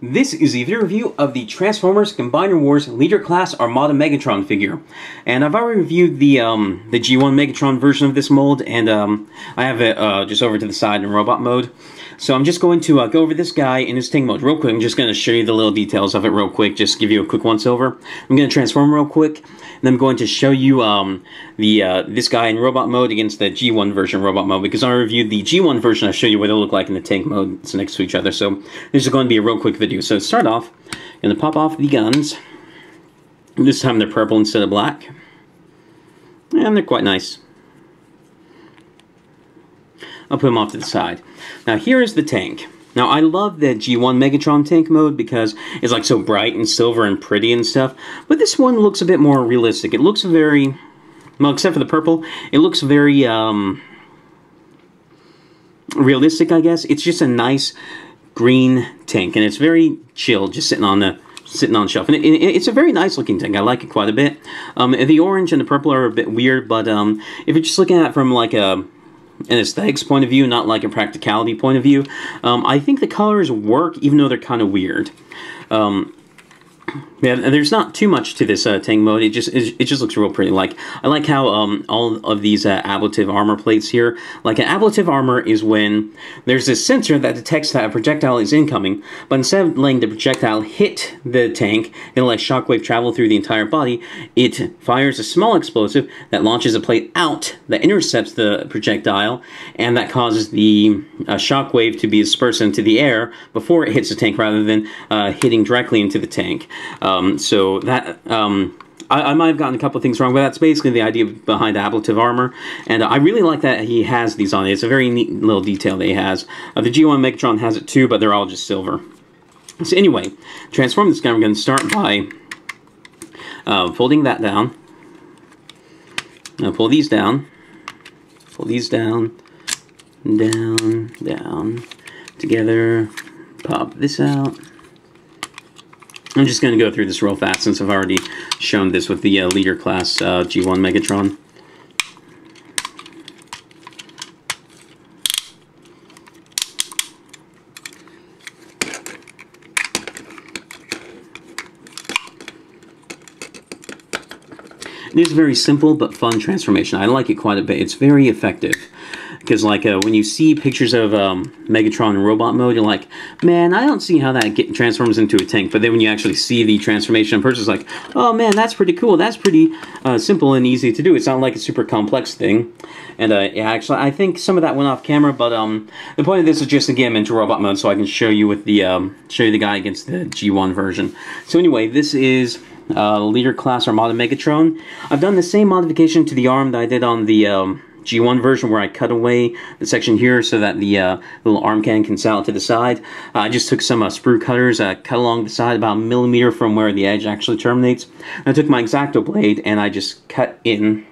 This is a video review of the Transformers Combiner Wars Leader Class Armada Megatron figure. And I've already reviewed the G1 Megatron version of this mold, and I have it just over to the side in robot mode. So I'm just going to go over this guy in his tank mode real quick. I'm just going to show you the little details of it real quick, just give you a quick once-over. I'm going to transform real quick, and then I'm going to show you this guy in robot mode against the G1 version robot mode, because I reviewed the G1 version. I'll show you what it'll look like in the tank mode. It's next to each other, so this is going to be a real quick video. So to start off, I'm going to pop off the guns. This time they're purple instead of black, and they're quite nice. I'll put them off to the side. Now here is the tank. Now I love the G1 Megatron tank mode because it's like so bright and silver and pretty and stuff. But this one looks a bit more realistic. It looks very, well, except for the purple, it looks very realistic, I guess. It's just a nice green tank, and it's very chill, just sitting on the shelf. And it's a very nice looking tank. I like it quite a bit. The orange and the purple are a bit weird, but if you're just looking at it from like an aesthetics point of view, not like a practicality point of view, I think the colors work, even though they're kind of weird. Yeah, there's not too much to this tank mode. It just looks real pretty. Like, I like how all of these ablative armor plates here. Like, an ablative armor is when there's this sensor that detects that a projectile is incoming, but instead of letting the projectile hit the tank and let shockwave travel through the entire body, it fires a small explosive that launches a plate out that intercepts the projectile, and that causes the shockwave to be dispersed into the air before it hits the tank, rather than hitting directly into the tank. So that, I might have gotten a couple of things wrong, but that's basically the idea behind ablative armor, and I really like that he has these on it. It's a very neat little detail that he has. The G1 Megatron has it too, but they're all just silver. So anyway, transform this guy. We're going to start by folding that down. Now pull these down. Pull these down, down, down, together. Pop this out. I'm just going to go through this real fast since I've already shown this with the Leader Class G1 Megatron. It is a very simple but fun transformation. I like it quite a bit. It's very effective. Because, like, when you see pictures of Megatron in robot mode, you're like, man, I don't see how that transforms into a tank. But then when you actually see the transformation, a person's like, oh, man, that's pretty cool. That's pretty simple and easy to do. It's not like a super complex thing. And, yeah, actually, I think some of that went off camera. But the point of this is just to get him into robot mode so I can show you with the show you the guy against the G1 version. So anyway, this is Leader Class Armada Megatron. I've done the same modification to the arm that I did on the G1 version, where I cut away the section here so that the little arm can sit out to the side. I just took some sprue cutters, cut along the side about a millimeter from where the edge actually terminates. And I took my X-Acto blade and I just cut in.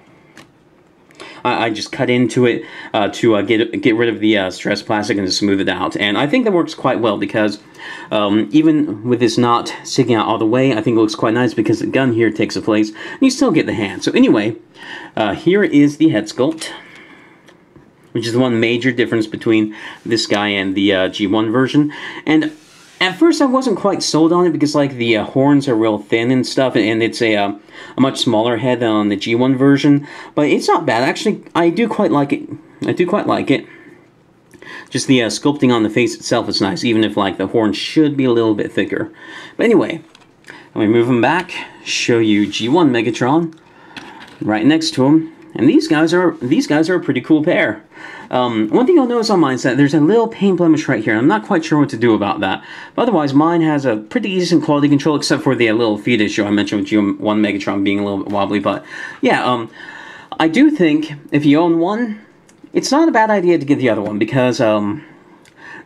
I just cut into it to get rid of the stress plastic and to smooth it out. And I think that works quite well because even with this not sticking out all the way, I think it looks quite nice because the gun here takes a place and you still get the hand. So anyway, here is the head sculpt, which is the one major difference between this guy and the G1 version. And at first I wasn't quite sold on it because, like, the horns are real thin and stuff, and it's a much smaller head than on the G1 version. But it's not bad. Actually, I do quite like it. I do quite like it. Just the sculpting on the face itself is nice, even if, like, the horn should be a little bit thicker. But anyway, let me move him back, show you G1 Megatron right next to him. And these guys are a pretty cool pair. One thing you'll notice on mine is that there's a little paint blemish right here. I'm not quite sure what to do about that. But otherwise, mine has a pretty decent quality control, except for the little feed issue I mentioned with G1 Megatron being a little bit wobbly. But yeah, I do think if you own one, it's not a bad idea to get the other one, because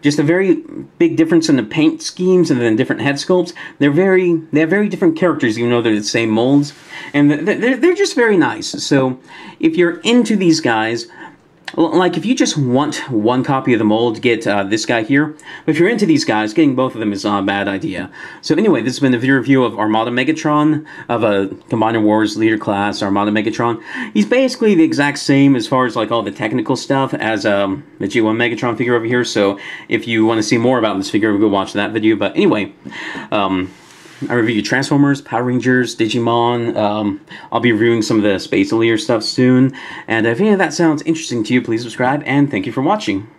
just a very big difference in the paint schemes and then different head sculpts. They have very different characters, even though they're the same molds, and they're just very nice. So if you're into these guys, Like, if you just want one copy of the mold, get this guy here. But if you're into these guys, getting both of them is not a bad idea. So anyway, this has been a video review of Armada Megatron, of a Combiner Wars Leader class, Armada Megatron. He's basically the exact same as far as, like, all the technical stuff as the G1 Megatron figure over here. So if you want to see more about this figure, go watch that video. But anyway, I reviewed Transformers, Power Rangers, Digimon. I'll be reviewing some of the Space Leader stuff soon. And if any of that sounds interesting to you, please subscribe, and thank you for watching.